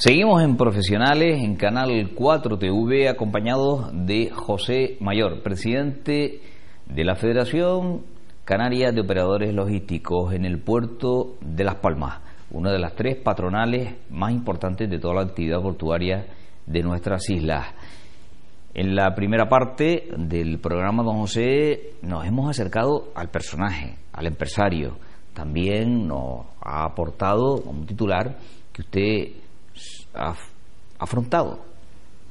Seguimos en Profesionales en Canal 4 TV, acompañados de José Mayor, presidente de la Federación Canaria de Operadores Logísticos en el puerto de Las Palmas, una de las tres patronales más importantes de toda la actividad portuaria de nuestras islas. En la primera parte del programa, don José, nos hemos acercado al personaje, al empresario. También nos ha aportado como titular que usted ha afrontado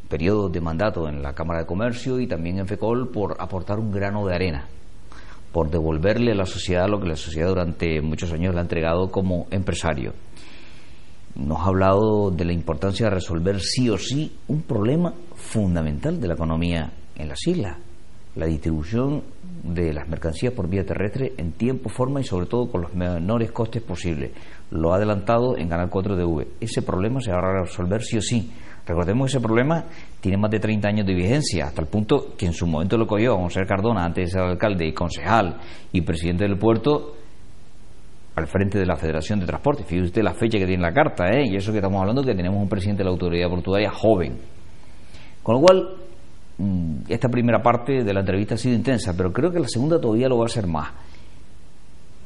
periodos de mandato en la Cámara de Comercio y también en FECOL por aportar un grano de arena, por devolverle a la sociedad lo que la sociedad durante muchos años le ha entregado como empresario. Nos ha hablado de la importancia de resolver sí o sí un problema fundamental de la economía en las islas: la distribución de las mercancías por vía terrestre en tiempo, forma y sobre todo con los menores costes posibles. Lo ha adelantado en Canal 4 TV. Ese problema se va a resolver sí o sí. Recordemos que ese problema tiene más de 30 años de vigencia, hasta el punto que en su momento lo cogió José Cardona, antes de ser alcalde y concejal y presidente del puerto, al frente de la Federación de Transporte. Fíjese usted la fecha que tiene la carta, y eso que estamos hablando, que tenemos un presidente de la autoridad portuaria joven. Con lo cual, esta primera parte de la entrevista ha sido intensa, pero creo que la segunda todavía lo va a ser más.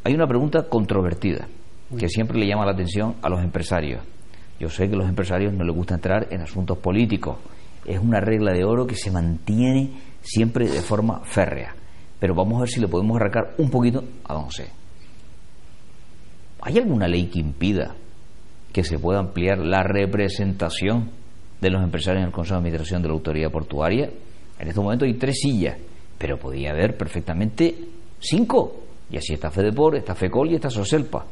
Hay una pregunta controvertida que siempre le llama la atención a los empresarios. Yo sé que a los empresarios no les gusta entrar en asuntos políticos. Es una regla de oro que se mantiene siempre de forma férrea. Pero vamos a ver si le podemos arrancar un poquito a don José. ¿Hay alguna ley que impida que se pueda ampliar la representación de los empresarios en el Consejo de Administración de la Autoridad Portuaria? En este momento hay 3 sillas, pero podía haber perfectamente 5. Y así está FEDEPOR, está FECOL y está SOSELPA.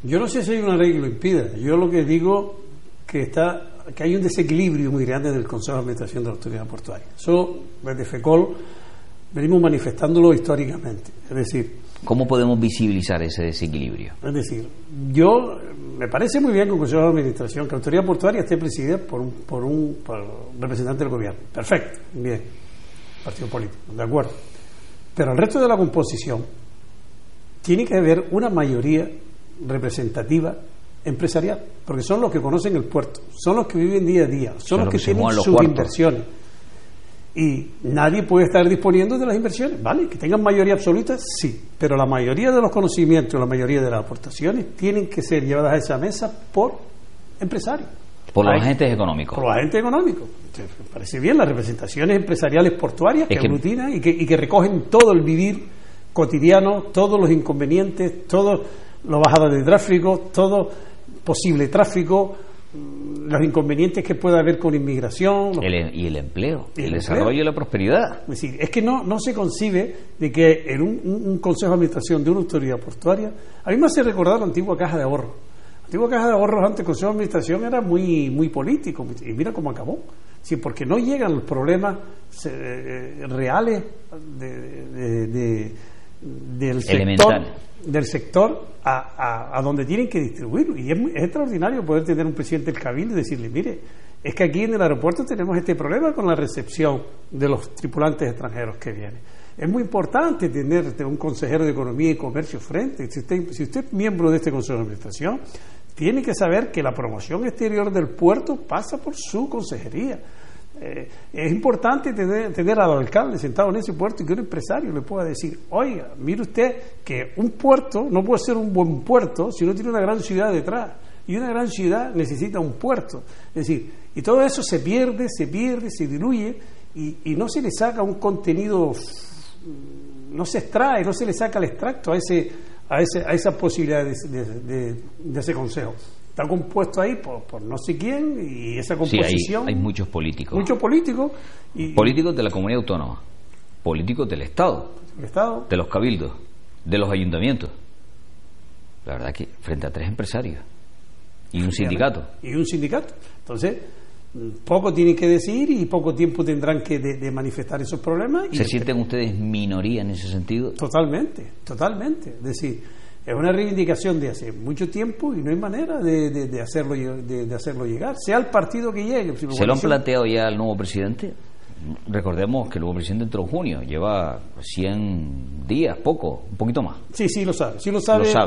Yo no sé si hay una ley que lo impida. Yo lo que digo que hay un desequilibrio muy grande del Consejo de Administración de la Autoridad Portuaria. Eso, desde FECOL, venimos manifestándolo históricamente. Es decir, ¿cómo podemos visibilizar ese desequilibrio? Es decir, me parece muy bien que un Consejo de Administración, que la Autoridad Portuaria esté presidida por un representante del gobierno. Perfecto, bien, partido político, de acuerdo. Pero el resto de la composición tiene que haber una mayoría representativa empresarial, porque son los que conocen el puerto, son los que viven día a día, son los que tienen sus inversiones. Y nadie puede estar disponiendo de las inversiones, ¿vale? Que tengan mayoría absoluta, sí, pero la mayoría de los conocimientos, la mayoría de las aportaciones tienen que ser llevadas a esa mesa por empresarios. Por los agentes económicos. Por los agentes económicos. Me parece bien las representaciones empresariales portuarias que aglutinan y que recogen todo el vivir cotidiano, todos los inconvenientes, todas las bajadas de tráfico, todo posible tráfico, los inconvenientes que pueda haber con inmigración y el empleo, el desarrollo y la prosperidad. Es decir, es que no se concibe de que en un consejo de administración de una autoridad portuaria, a mí me hace recordar la antigua Caja de Ahorros. La antigua Caja de Ahorros, antes del consejo de administración, era muy político, y mira cómo acabó. Sí, porque no llegan los problemas reales del sector a donde tienen que distribuirlo. Y es extraordinario poder tener un presidente del Cabildo y decirle: mire, es que aquí en el aeropuerto tenemos este problema con la recepción de los tripulantes extranjeros que vienen. Es muy importante tener un consejero de Economía y Comercio frente. Si usted es miembro de este Consejo de Administración, tiene que saber que la promoción exterior del puerto pasa por su consejería. Es importante tener al alcalde sentado en ese puerto y que un empresario le pueda decir: oiga, mire usted que un puerto no puede ser un buen puerto si no tiene una gran ciudad detrás, y una gran ciudad necesita un puerto. Es decir, y todo eso se pierde, se diluye, y no se le saca un contenido, no se extrae, no se le saca el extracto a esa posibilidad de ese consejo. Está compuesto ahí por no sé quién, y esa composición... Sí, hay muchos políticos. Muchos políticos. Políticos de la comunidad autónoma, políticos del Estado, de los cabildos, de los ayuntamientos. La verdad que frente a 3 empresarios y un sindicato. Entonces, poco tienen que decir y poco tiempo tendrán que de manifestar esos problemas. ¿Se sienten ustedes minoría en ese sentido? Totalmente. Es decir, es una reivindicación de hace mucho tiempo y no hay manera de hacerlo llegar, sea el partido que llegue. ¿Se lo han planteado ya al nuevo presidente? recordemos que el nuevo presidente entró en junio, lleva 100 días, un poquito más. Sí, lo sabe,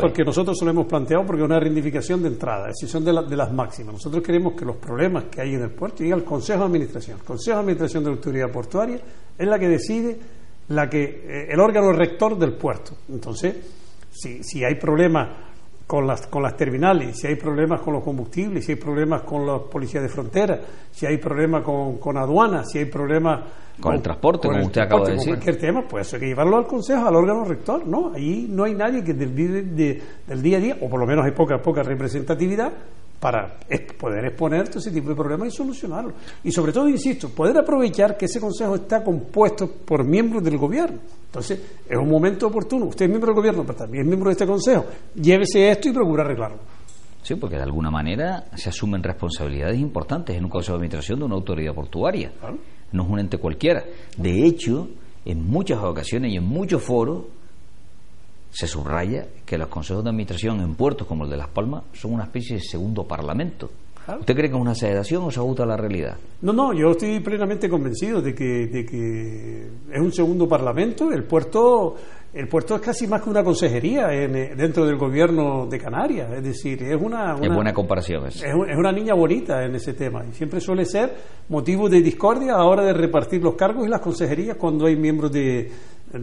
porque nosotros se lo hemos planteado porque es una reivindicación de entrada, decisión de las máximas. Nosotros queremos que los problemas que hay en el puerto lleguen al Consejo de Administración. El Consejo de Administración de la Autoridad Portuaria es la que decide, el órgano rector del puerto. Entonces, si hay problemas con las terminales, si hay problemas con los combustibles, si hay problemas con los policías de frontera, si hay problemas con aduanas, si hay problemas con el transporte, como usted acaba de decir, cualquier tema, pues eso hay que llevarlo al Consejo, al órgano rector, ¿no? Ahí no hay nadie que del día a día, o por lo menos hay poca representatividad para poder exponer todo ese tipo de problemas y solucionarlos. Y sobre todo, insisto, poder aprovechar que ese Consejo está compuesto por miembros del Gobierno. Entonces, es un momento oportuno. Usted es miembro del Gobierno, pero también es miembro de este Consejo. Llévese esto y procura arreglarlo. Sí, porque de alguna manera se asumen responsabilidades importantes en un Consejo de Administración de una autoridad portuaria. Claro. No es un ente cualquiera. De hecho, en muchas ocasiones y en muchos foros se subraya que los consejos de administración en puertos como el de Las Palmas son una especie de segundo parlamento. Claro. ¿Usted cree que es una exageración o se ajusta a la realidad? No, yo estoy plenamente convencido de que es un segundo parlamento. El puerto es casi más que una consejería dentro del gobierno de Canarias. Es decir, es buena comparación. Es una niña bonita en ese tema y siempre suele ser motivo de discordia a la hora de repartir los cargos y las consejerías cuando hay miembros de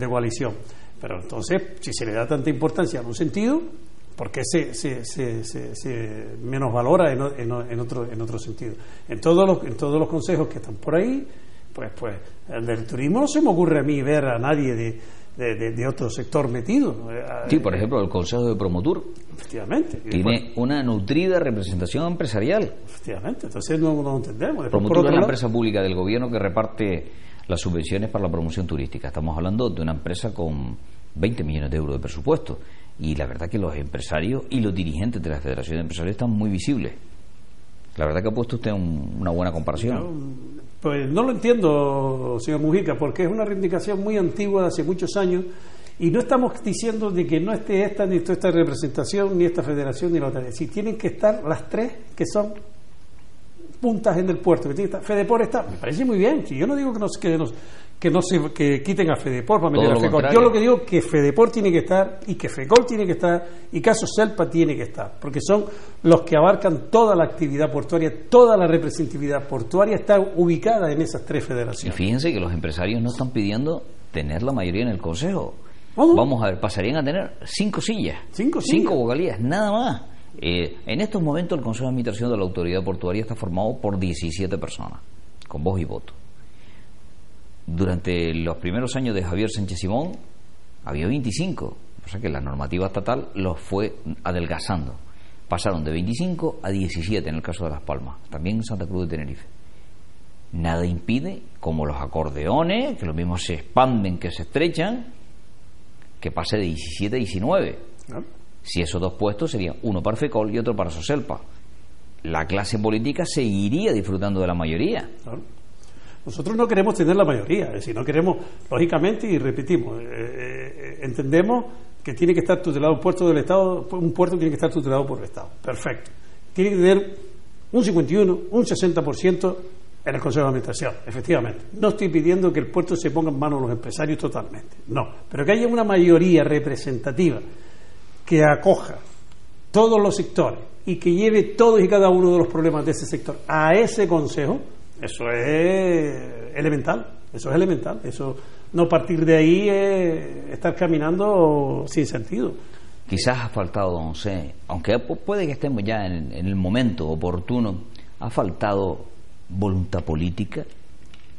coalición. Pero entonces, si se le da tanta importancia en un sentido, ¿por qué se menosvalora en otro sentido? En todos los consejos que están por ahí, pues el del turismo no se me ocurre a mí ver a nadie de otro sector metido. Sí, por ejemplo, el Consejo de Promotur. Efectivamente. Tiene una nutrida representación empresarial. Efectivamente, entonces no lo entendemos. Promotur es la empresa pública del gobierno que reparte las subvenciones para la promoción turística. Estamos hablando de una empresa con 20 millones de euros de presupuesto y la verdad que los empresarios y los dirigentes de la Federación de Empresarios están muy visibles. La verdad que ha puesto usted una buena comparación. Pues no lo entiendo, señor Mujica, porque es una reivindicación muy antigua de hace muchos años y no estamos diciendo de que no esté esta ni esta representación ni esta federación ni la otra. Si tienen que estar las tres que son puntas en el puerto, FEDEPOR está, me parece muy bien. Si yo no digo que quiten a FEDEPOR para meter a FECOL. Yo lo que digo es que FEDEPOR tiene que estar y que FECOL tiene que estar y que ASOCELPA tiene que estar, porque son los que abarcan toda la actividad portuaria, toda la representatividad portuaria está ubicada en esas tres federaciones. Y fíjense que los empresarios no están pidiendo tener la mayoría en el Consejo. ¿Oh, no? Vamos a ver, pasarían a tener 5 sillas. 5 vocalías, nada más. En estos momentos el Consejo de Administración de la Autoridad Portuaria está formado por 17 personas, con voz y voto. Durante los primeros años de Javier Sánchez Simón había 25, o sea que la normativa estatal los fue adelgazando. Pasaron de 25 a 17 en el caso de Las Palmas, también en Santa Cruz de Tenerife. Nada impide, como los acordeones, que los mismos se expanden, que se estrechan, que pase de 17 a 19. ¿No? Si esos dos puestos serían uno para FECOL y otro para SOCELPA. La clase política seguiría disfrutando de la mayoría. Claro. Nosotros no queremos tener la mayoría, es decir, no queremos, lógicamente, y repetimos, entendemos que tiene que estar tutelado un puerto del Estado, un puerto tiene que estar tutelado por el Estado. Perfecto. Tiene que tener un 51, un 60% en el Consejo de Administración, efectivamente. No estoy pidiendo que el puerto se ponga en manos de los empresarios totalmente, no, pero que haya una mayoría representativa que acoja todos los sectores y que lleve todos y cada uno de los problemas de ese sector a ese consejo, eso es elemental, eso no partir de ahí es estar caminando sin sentido. Quizás ha faltado, no sé, aunque puede que estemos ya en el momento oportuno, ha faltado voluntad política.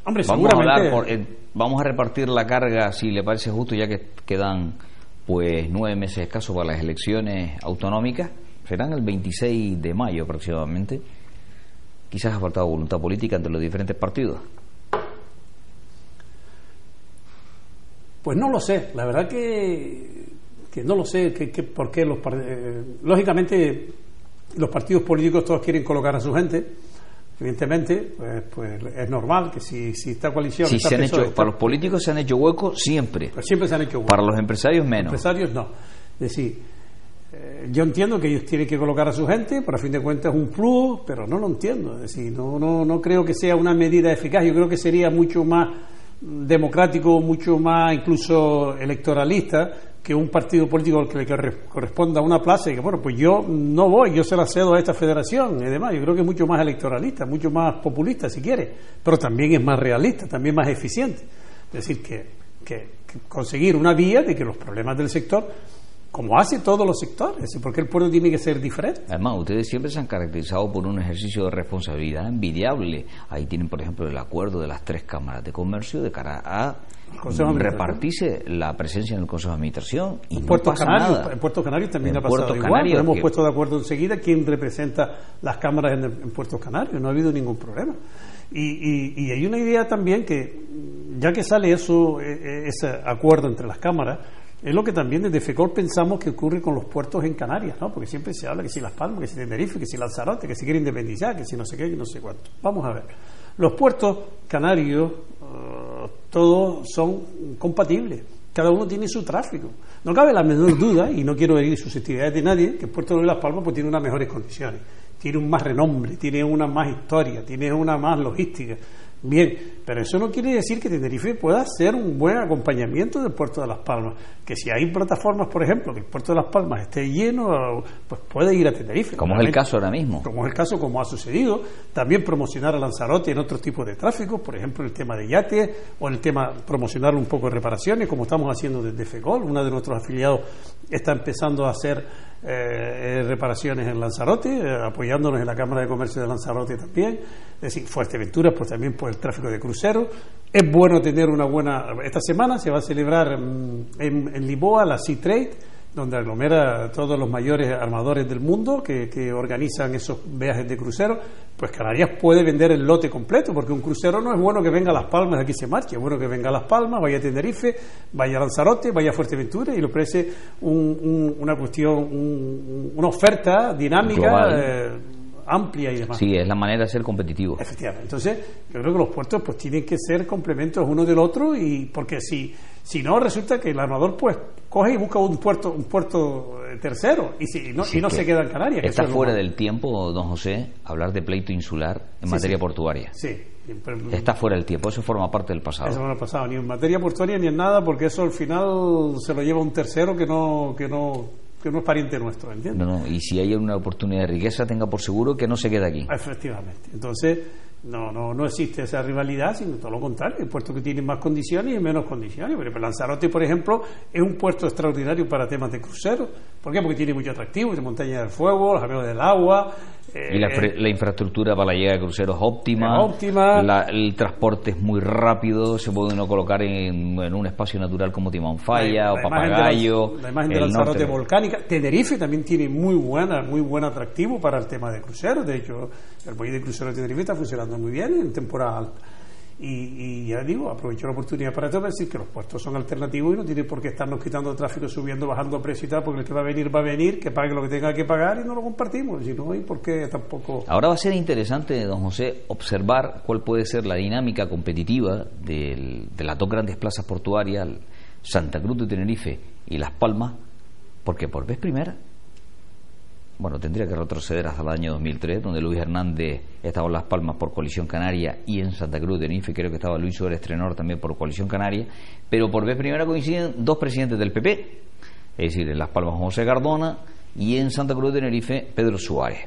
Hombre, seguramente. Vamos a repartir la carga, si le parece justo, ya que quedan pues 9 meses escasos para las elecciones autonómicas, serán el 26 de mayo aproximadamente. Quizás ha faltado voluntad política entre los diferentes partidos. Pues no lo sé, la verdad que no lo sé, por qué lógicamente los partidos políticos todos quieren colocar a su gente. Evidentemente, pues es normal que si esta coalición... Sí, para los políticos se han hecho huecos siempre. Pues siempre se han hecho huecos. Para los empresarios menos. Los empresarios no. Es decir, Yo entiendo que ellos tienen que colocar a su gente, pero a fin de cuentas es un plus, pero no lo entiendo. Es decir, no creo que sea una medida eficaz. Yo creo que sería mucho más democrático, mucho más incluso electoralista, que un partido político al que le corresponda una plaza y que, bueno, pues yo no voy, yo se la cedo a esta federación y demás. Yo creo que es mucho más electoralista, mucho más populista, si quiere, pero también es más realista, también más eficiente. Es decir, que conseguir una vía de que los problemas del sector, como hace todos los sectores, porque el puerto tiene que ser diferente. Además, ustedes siempre se han caracterizado por un ejercicio de responsabilidad envidiable. Ahí tienen, por ejemplo, el acuerdo de las 3 cámaras de comercio de cara a repartirse la presencia en el Consejo de Administración y no pasa nada. En Puerto Canarios también ha pasado igual. Nos hemos puesto de acuerdo enseguida quién representa las cámaras en Puerto Canarios. No ha habido ningún problema. Y hay una idea también que, ya que sale ese acuerdo entre las cámaras, es lo que también desde FECOL pensamos que ocurre con los puertos en Canarias, ¿no? Porque siempre se habla que si Las Palmas, que si Tenerife, que si Lanzarote, que si quiere independizar, que si no sé qué, que no sé cuánto. Vamos a ver. Los puertos canarios, todos son compatibles. Cada uno tiene su tráfico. No cabe la menor duda, y no quiero herir susceptibilidades de nadie, que el puerto de Las Palmas pues tiene unas mejores condiciones, tiene un más renombre, tiene una más historia, tiene una más logística. Bien, pero eso no quiere decir que Tenerife pueda ser un buen acompañamiento del puerto de Las Palmas. Que si hay plataformas, por ejemplo, que el puerto de Las Palmas esté lleno, pues puede ir a Tenerife. Como es el caso ahora mismo. Como es el caso, como ha sucedido. También promocionar a Lanzarote en otros tipos de tráfico, por ejemplo, el tema de yates, o el tema promocionar un poco de reparaciones, como estamos haciendo desde FECOL. Uno de nuestros afiliados está empezando a hacer reparaciones en Lanzarote, apoyándonos en la Cámara de Comercio de Lanzarote también. Es decir, Fuerteventura, pues también por el tráfico de cruceros. Es bueno tener una buena... Esta semana se va a celebrar en Lisboa la Sea Trade, donde aglomera todos los mayores armadores del mundo que organizan esos viajes de crucero. Pues Canarias puede vender el lote completo, porque un crucero no es bueno que venga a Las Palmas y aquí se marche, es bueno que venga a Las Palmas, vaya a Tenerife, vaya a Lanzarote, vaya a Fuerteventura y le ofrece una cuestión, una oferta dinámica, amplia y demás. Sí, es la manera de ser competitivo. Efectivamente. Entonces, yo creo que los puertos pues tienen que ser complementos uno del otro, y porque si no, resulta que el armador pues coge y busca un puerto tercero y no se queda en Canarias. Está fuera del tiempo, don José, hablar de pleito insular en materia portuaria. Sí. Está fuera del tiempo, eso forma parte del pasado. Eso no ha pasado ni en materia portuaria ni en nada, porque eso al final se lo lleva un tercero que no es pariente nuestro, ¿entiendes? No, y si hay una oportunidad de riqueza, tenga por seguro que no se queda aquí. Efectivamente. Entonces, no existe esa rivalidad, sino todo lo contrario. Hay puertos que tienen más condiciones y menos condiciones. Pero Lanzarote, por ejemplo, es un puerto extraordinario para temas de cruceros. ¿Por qué? Porque tiene mucho atractivo, de montaña del fuego, los amigos del agua. Y la infraestructura para la llegada de cruceros es óptima. El transporte es muy rápido, se puede uno colocar en un espacio natural como Timanfaya o Papagayo. La imagen de Lanzarote volcánica. Tenerife también tiene muy buen atractivo para el tema de cruceros. De hecho, el muelle de cruceros de Tenerife está funcionando muy bien en temporada alta. Y ya digo, aprovecho la oportunidad para decir que los puertos son alternativos y no tiene por qué estarnos quitando tráfico, subiendo, bajando precio y tal, porque el que va a venir, que pague lo que tenga que pagar y no lo compartimos. Si no, ¿y por qué tampoco? Ahora va a ser interesante, don José, observar cuál puede ser la dinámica competitiva de las 2 grandes plazas portuarias, Santa Cruz de Tenerife y Las Palmas, porque por vez primera, tendría que retroceder hasta el año 2003, donde Luis Hernández estaba en Las Palmas por Coalición Canaria y en Santa Cruz de Tenerife creo que estaba Luis Suárez Trenor también por Coalición Canaria, pero por vez primera coinciden 2 presidentes del PP, es decir, en Las Palmas José Cardona y en Santa Cruz de Tenerife Pedro Suárez.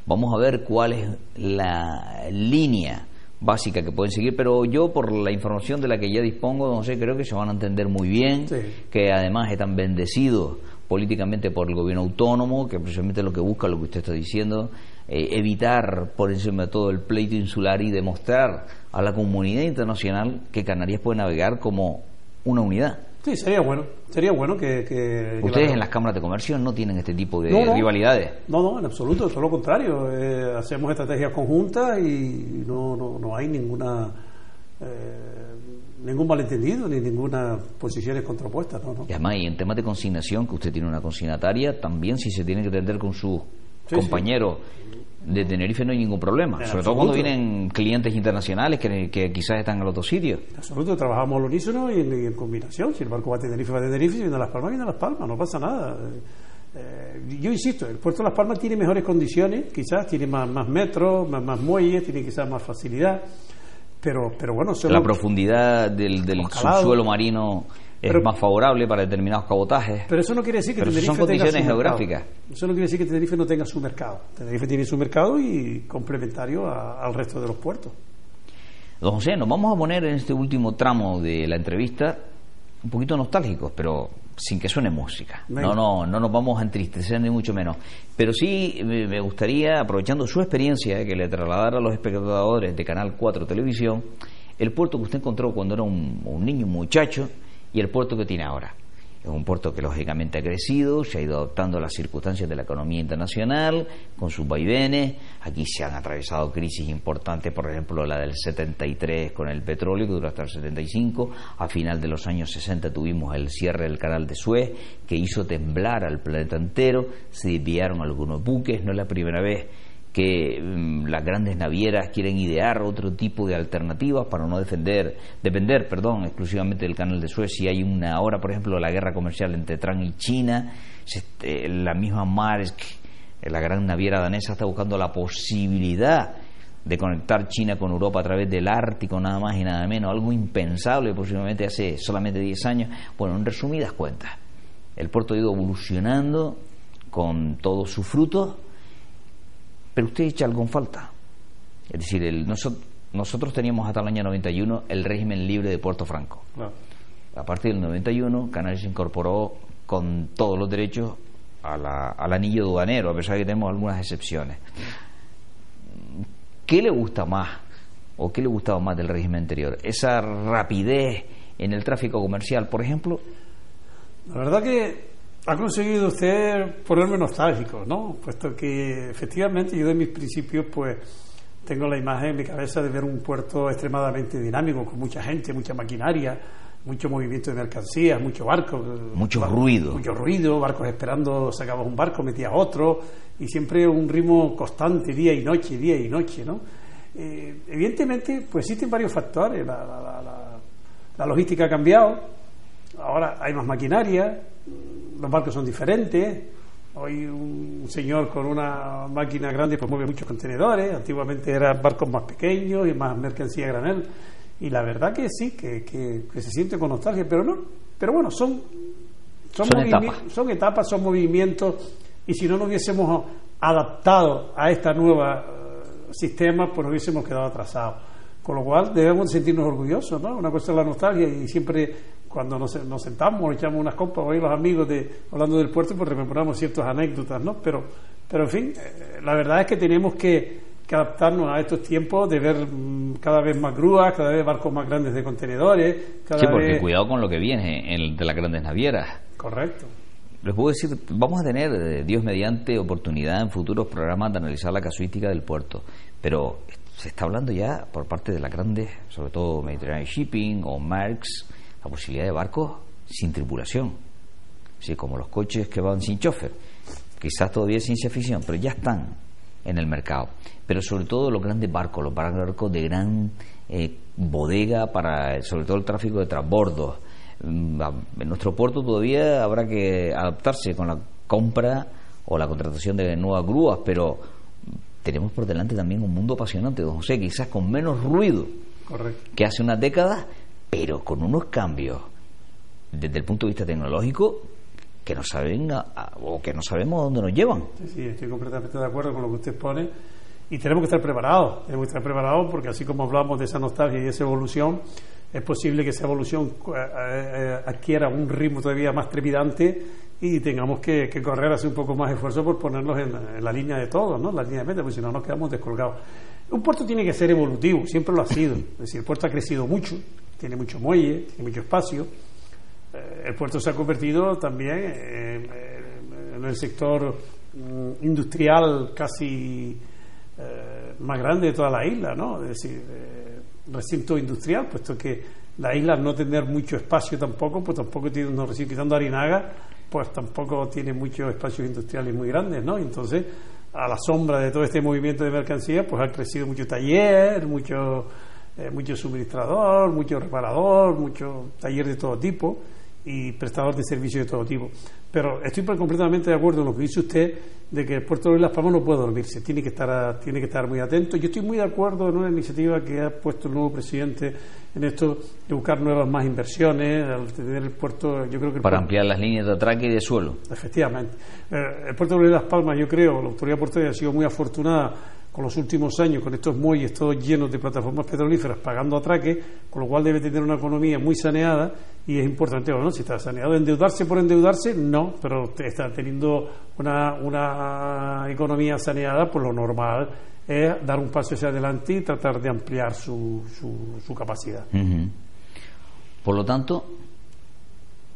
Vamos a ver cuál es la línea básica que pueden seguir, pero yo, por la información de la que ya dispongo, don José, creo que se van a entender muy bien, que además están bendecidos políticamente por el gobierno autónomo, que precisamente lo que busca, lo que usted está diciendo, evitar por encima de todo el pleito insular y demostrar a la comunidad internacional que Canarias puede navegar como una unidad. Sí, sería bueno que ustedes en las cámaras de comercio no tienen este tipo de rivalidades. No, en absoluto, todo lo contrario. Hacemos estrategias conjuntas y no hay ningún malentendido ni ninguna posiciones contrapuestas. No. Y además, y en temas de consignación, que usted tiene una consignataria, también si se tiene que atender con sus compañeros de Tenerife no hay ningún problema, sobre todo cuando vienen clientes internacionales que quizás están en otros sitios. En absoluto, trabajamos al unísono y en combinación. Si el barco va a Tenerife, si viene a Las Palmas, viene a Las Palmas, no pasa nada. Yo insisto, el puerto de Las Palmas tiene mejores condiciones, quizás tiene más metros, más muelles, tiene quizás más facilidad, pero bueno, la profundidad del subsuelo marino es más favorable para determinados cabotajes. Pero eso no quiere decir que Tenerife son condiciones geográficas. Eso no quiere decir que Tenerife no tenga su mercado. Tenerife tiene su mercado y complementario al resto de los puertos. Don José, nos vamos a poner en este último tramo de la entrevista un poquito nostálgicos, pero sin que suene música. No nos vamos a entristecer ni mucho menos. Pero sí me gustaría, aprovechando su experiencia, que le trasladara a los espectadores de Canal 4 Televisión el puerto que usted encontró cuando era un niño, un muchacho, y el puerto que tiene ahora. Es un puerto que lógicamente ha crecido, se ha ido adaptando a las circunstancias de la economía internacional, con sus vaivenes. Aquí se han atravesado crisis importantes, por ejemplo la del 73 con el petróleo, que duró hasta el 75. A final de los años 60 tuvimos el cierre del canal de Suez, que hizo temblar al planeta entero. Se desviaron algunos buques. No es la primera vez que las grandes navieras quieren idear otro tipo de alternativas para no depender exclusivamente del canal de Suez. Si hay ahora, por ejemplo, la guerra comercial entre Trump y China, la misma Maersk, la gran naviera danesa, está buscando la posibilidad de conectar China con Europa a través del Ártico, nada más y nada menos, algo impensable posiblemente hace solamente 10 años. Bueno, en resumidas cuentas, el puerto ha ido evolucionando con todos sus frutos, pero usted echa algo en falta. Es decir, nosotros teníamos hasta el año 91 el régimen libre de Puerto Franco. Claro. A partir del 91, Canarias se incorporó con todos los derechos al anillo aduanero, a pesar de que tenemos algunas excepciones. ¿Qué le gusta más, o qué le gustaba más del régimen anterior? ¿Esa rapidez en el tráfico comercial, por ejemplo? La verdad que ha conseguido usted ponerme nostálgico, ¿no? Puesto que efectivamente yo de mis principios pues tengo la imagen en mi cabeza de ver un puerto extremadamente dinámico, con mucha gente, mucha maquinaria, mucho movimiento de mercancías, mucho barco, mucho ruido, barcos esperando, sacabas un barco, metías otro, y siempre un ritmo constante, día y noche, ¿no? Evidentemente pues existen varios factores. La logística ha cambiado, ahora hay más maquinaria, los barcos son diferentes. Hoy un señor con una máquina grande pues mueve muchos contenedores. Antiguamente eran barcos más pequeños y más mercancía a granel. Y la verdad que sí, que se siente con nostalgia, pero bueno, son etapas, son movimientos, y si no nos hubiésemos adaptado a esta nueva sistema, pues nos hubiésemos quedado atrasados. Con lo cual debemos sentirnos orgullosos, ¿no? Una cosa es la nostalgia, y siempre cuando nos sentamos, echamos unas copas, hoy los amigos hablando del puerto, pues rememoramos ciertas anécdotas, ¿no? Pero en fin, la verdad es que tenemos que adaptarnos a estos tiempos de ver cada vez más grúas, cada vez barcos más grandes de contenedores. Porque cuidado con lo que viene de las grandes navieras. Correcto. Les puedo decir, vamos a tener, Dios mediante, oportunidad en futuros programas de analizar la casuística del puerto, pero se está hablando ya por parte de las grandes, sobre todo Mediterranean Shipping o Maersk, la posibilidad de barcos sin tripulación, así como los coches que van sin chofer. Quizás todavía es ciencia ficción, pero ya están en el mercado. Pero sobre todo los grandes barcos, los barcos de gran bodega para sobre todo el tráfico de transbordos. En nuestro puerto todavía habrá que adaptarse con la compra o la contratación de nuevas grúas, pero tenemos por delante también un mundo apasionante, don José, quizás con menos ruido. Correcto. Que hace unas décadas, pero con unos cambios desde el punto de vista tecnológico que no saben o que no sabemos a dónde nos llevan. Sí, estoy completamente de acuerdo con lo que usted pone, y tenemos que estar preparados porque así como hablamos de esa nostalgia y esa evolución, es posible que esa evolución adquiera un ritmo todavía más trepidante y tengamos que correr, hacer un poco más de esfuerzo por ponernos en la línea de todos, ¿no? La línea de meta, porque si no nos quedamos descolgados. Un puerto tiene que ser evolutivo, siempre lo ha sido. Es decir, el puerto ha crecido mucho, tiene mucho muelle, tiene mucho espacio. El puerto se ha convertido también en el sector industrial casi más grande de toda la isla, ¿no? Es decir, recinto industrial, puesto que la isla, al no tener mucho espacio tampoco, pues tampoco tiene unos recintos, quitando Arinaga, pues tampoco tiene muchos espacios industriales muy grandes, ¿no? Entonces, a la sombra de todo este movimiento de mercancías, pues ha crecido mucho taller, mucho suministrador, mucho reparador, mucho taller de todo tipo y prestador de servicios de todo tipo. Pero estoy completamente de acuerdo en lo que dice usted de que el puerto de Las Palmas no puede dormirse, tiene que estar muy atento. Yo estoy muy de acuerdo en una iniciativa que ha puesto el nuevo presidente en esto de buscar más inversiones, al tener el puerto, yo creo que para ampliar las líneas de atraque y de suelo. Efectivamente. El puerto de Las Palmas, yo creo, la autoridad portuaria ha sido muy afortunada con los últimos años, con estos muelles todos llenos de plataformas petrolíferas pagando atraque, con lo cual debe tener una economía muy saneada, y es importante, bueno, si está saneado, endeudarse por endeudarse, no, pero está teniendo una economía saneada, pues lo normal es dar un paso hacia adelante y tratar de ampliar su capacidad. Uh-huh. Por lo tanto,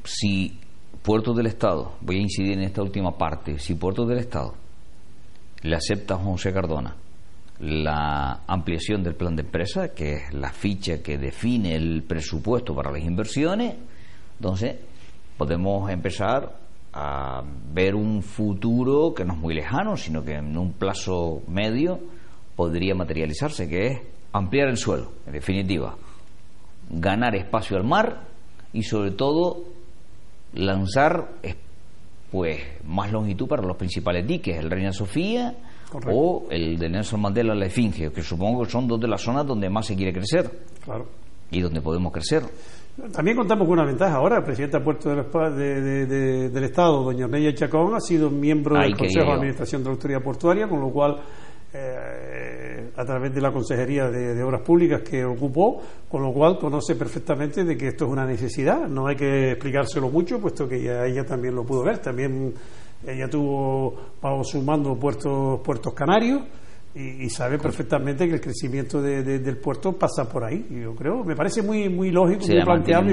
si Puertos del Estado, voy a incidir en esta última parte, si Puertos del Estado le acepta a José Cardona la ampliación del plan de empresa, que es la ficha que define el presupuesto para las inversiones, entonces podemos empezar a ver un futuro que no es muy lejano, sino que en un plazo medio podría materializarse, que es ampliar el suelo, en definitiva, ganar espacio al mar y sobre todo lanzar pues más longitud para los principales diques, el Reina Sofía. Correcto. O el de Nelson Mandela, la Esfinge, que supongo que son dos de las zonas donde más se quiere crecer. Claro. Y donde podemos crecer. También contamos con una ventaja ahora. El presidente de Puerto del Estado, doña Orneya Chacón, ha sido miembro del Consejo de Administración de la Autoridad Portuaria, con lo cual, a través de la Consejería de Obras Públicas que ocupó, con lo cual conoce perfectamente de que esto es una necesidad. No hay que explicárselo mucho, puesto que ella también lo pudo ver. También ella vamos sumando puertos canarios y sabe perfectamente que el crecimiento del puerto pasa por ahí. Yo creo, me parece muy lógico, muy planteable.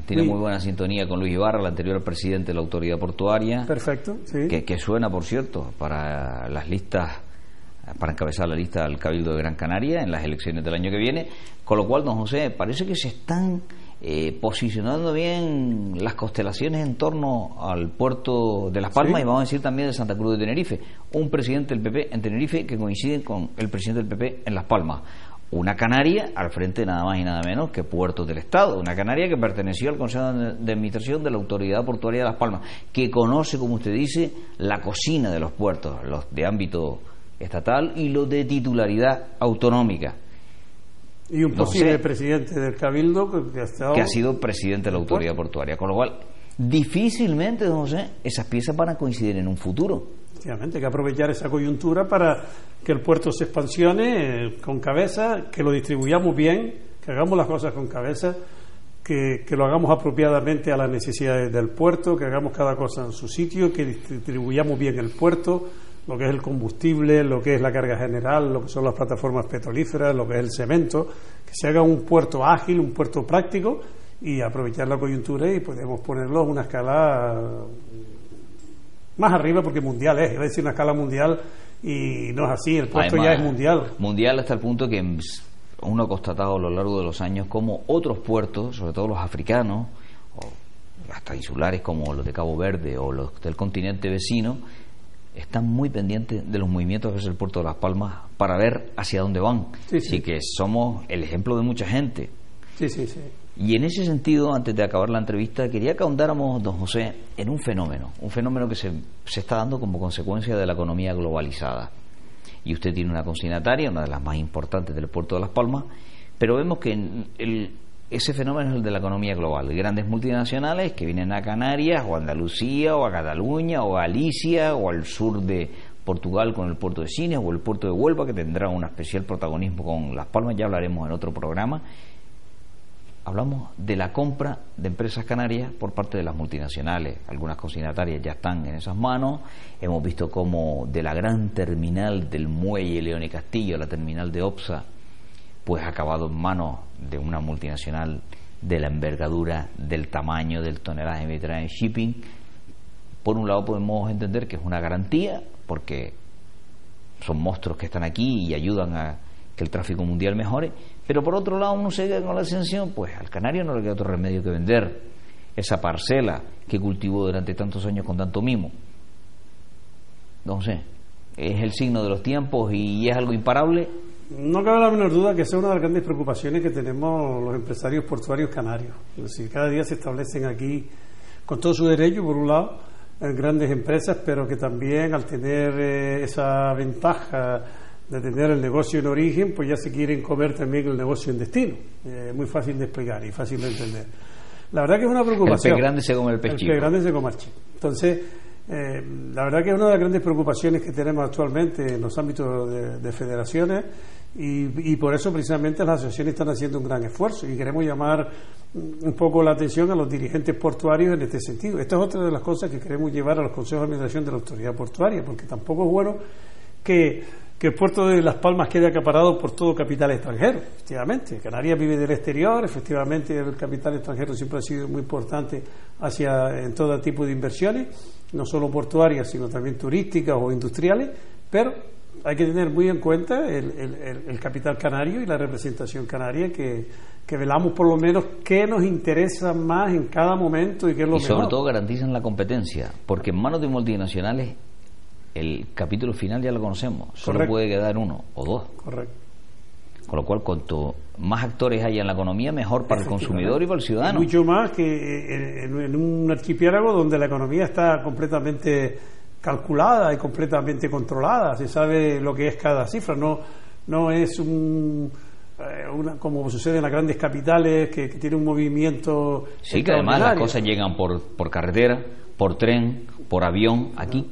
Tiene muy buena sintonía con Luis Ibarra, el anterior presidente de la Autoridad Portuaria. Perfecto, sí. Que suena, por cierto, para las listas, para encabezar la lista al Cabildo de Gran Canaria en las elecciones del año que viene. Con lo cual, don José, parece que se están posicionando bien las constelaciones en torno al puerto de Las Palmas, sí. Y vamos a decir también de Santa Cruz de Tenerife. Un presidente del PP en Tenerife que coincide con el presidente del PP en Las Palmas. Una Canaria al frente nada más y nada menos que Puertos del Estado. Una Canaria que perteneció al Consejo de Administración de la Autoridad Portuaria de Las Palmas, que conoce, como usted dice, la cocina de los puertos, los de ámbito estatal y los de titularidad autonómica. Y un posible presidente del Cabildo que ha sido presidente de la Autoridad Portuaria. Con lo cual, difícilmente, don José, esas piezas van a coincidir en un futuro. Efectivamente, hay que aprovechar esa coyuntura para que el puerto se expansione con cabeza, que lo distribuyamos bien, que hagamos las cosas con cabeza, que lo hagamos apropiadamente a las necesidades del puerto, que hagamos cada cosa en su sitio, que distribuyamos bien el puerto, lo que es el combustible, lo que es la carga general, lo que son las plataformas petrolíferas, lo que es el cemento, que se haga un puerto ágil, un puerto práctico, y aprovechar la coyuntura y podemos ponerlo a una escala más arriba, porque mundial es, iba a decir una escala mundial y no es así, el puerto además, ya es mundial. Mundial hasta el punto que uno ha constatado a lo largo de los años como otros puertos, sobre todo los africanos, o hasta insulares como los de Cabo Verde o los del continente vecino, están muy pendientes de los movimientos que hace el puerto de Las Palmas para ver hacia dónde van. Sí, sí. Así que somos el ejemplo de mucha gente. Sí, sí, sí. Y en ese sentido, antes de acabar la entrevista, quería que ahondáramos, don José, en un fenómeno que se está dando como consecuencia de la economía globalizada. Y usted tiene una consignataria, una de las más importantes del puerto de Las Palmas, pero vemos que ese fenómeno es el de la economía global. Grandes multinacionales que vienen a Canarias, o a Andalucía, o a Cataluña, o a Galicia, o al sur de Portugal con el puerto de Sines, o el puerto de Huelva, que tendrá un especial protagonismo con Las Palmas, ya hablaremos en otro programa. Hablamos de la compra de empresas canarias por parte de las multinacionales. Algunas consignatarias ya están en esas manos. Hemos visto cómo de la gran terminal del muelle León y Castillo, la terminal de Opsa, pues ha acabado en manos de una multinacional de la envergadura, del tamaño, del tonelaje Mediterranean Shipping. Por un lado podemos entender que es una garantía, porque son monstruos que están aquí y ayudan a que el tráfico mundial mejore, pero por otro lado uno se queda con la sensación, pues al canario no le queda otro remedio que vender esa parcela que cultivó durante tantos años con tanto mimo. Entonces, ¿es el signo de los tiempos y es algo imparable? No cabe la menor duda que esa es una de las grandes preocupaciones que tenemos los empresarios portuarios canarios. Es decir, cada día se establecen aquí con todo su derecho, por un lado, grandes empresas, pero que también al tener esa ventaja de tener el negocio en origen, pues ya se quieren comer también el negocio en destino. Muy fácil de explicar y fácil de entender. La verdad que es una preocupación. El pez grande se come el pez chico. El pez grande se come el chico. Entonces, la verdad que es una de las grandes preocupaciones que tenemos actualmente en los ámbitos de federaciones, y por eso precisamente las asociaciones están haciendo un gran esfuerzo y queremos llamar un poco la atención a los dirigentes portuarios en este sentido. Esta es otra de las cosas que queremos llevar a los consejos de administración de la autoridad portuaria, porque tampoco es bueno que el puerto de Las Palmas quede acaparado por todo capital extranjero. Efectivamente, Canarias vive del exterior, efectivamente el capital extranjero siempre ha sido muy importante en todo tipo de inversiones, no solo portuarias, sino también turísticas o industriales, pero hay que tener muy en cuenta el capital canario y la representación canaria, que velamos por lo menos qué nos interesa más en cada momento y qué es lo mejor. Y sobre todo garantizan la competencia, porque en manos de multinacionales el capítulo final ya lo conocemos, solo Correcto. puede quedar uno o dos. Correcto. Con lo cual, cuanto más actores haya en la economía, mejor para el consumidor y para el ciudadano. Mucho más que en un archipiélago donde la economía está completamente calculada y completamente controlada. Se sabe lo que es cada cifra. No es como sucede en las grandes capitales, que tiene un movimiento. Sí, que además las cosas llegan por carretera, por tren, por avión. Aquí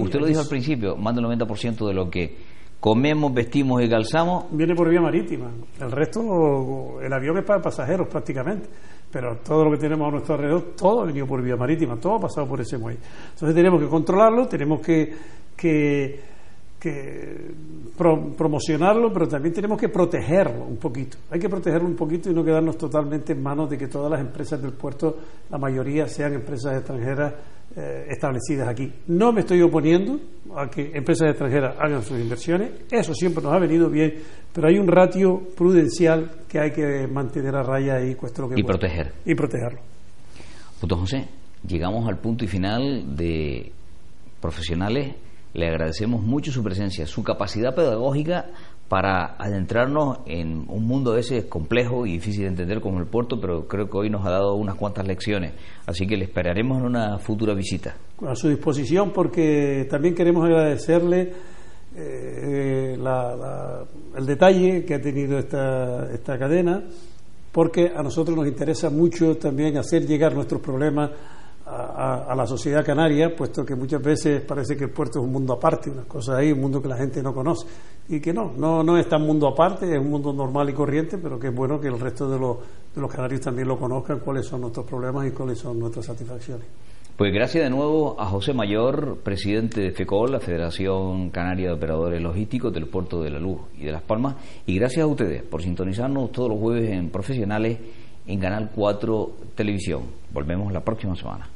usted lo dijo al principio, más del 90% de lo que comemos, vestimos y calzamos viene por vía marítima. El resto, el avión es para pasajeros prácticamente, pero todo lo que tenemos a nuestro alrededor, todo ha venido por vía marítima, todo ha pasado por ese muelle. Entonces tenemos que controlarlo, tenemos que promocionarlo, pero también tenemos que protegerlo un poquito. Hay que protegerlo un poquito y no quedarnos totalmente en manos de que todas las empresas del puerto, la mayoría sean empresas extranjeras establecidas aquí. No me estoy oponiendo a que empresas extranjeras hagan sus inversiones, eso siempre nos ha venido bien, pero hay un ratio prudencial que hay que mantener a raya y cueste lo que pueda. Proteger. Y protegerlo. Pues, don José, llegamos al punto y final de Profesionales. Le agradecemos mucho su presencia, su capacidad pedagógica para adentrarnos en un mundo ese complejo y difícil de entender como el puerto, pero creo que hoy nos ha dado unas cuantas lecciones, así que le esperaremos en una futura visita. A su disposición, porque también queremos agradecerle el detalle que ha tenido esta cadena, porque a nosotros nos interesa mucho también hacer llegar nuestros problemas a la sociedad canaria, puesto que muchas veces parece que el puerto es un mundo aparte, unas cosas ahí, un mundo que la gente no conoce, y que no es tan mundo aparte, es un mundo normal y corriente, pero que es bueno que el resto de los canarios también lo conozcan, cuáles son nuestros problemas y cuáles son nuestras satisfacciones. Pues gracias de nuevo a José Mayor, presidente de FECOL, la Federación Canaria de Operadores Logísticos del Puerto de la Luz y de Las Palmas, y gracias a ustedes por sintonizarnos todos los jueves en Profesionales en Canal 4 Televisión. Volvemos la próxima semana.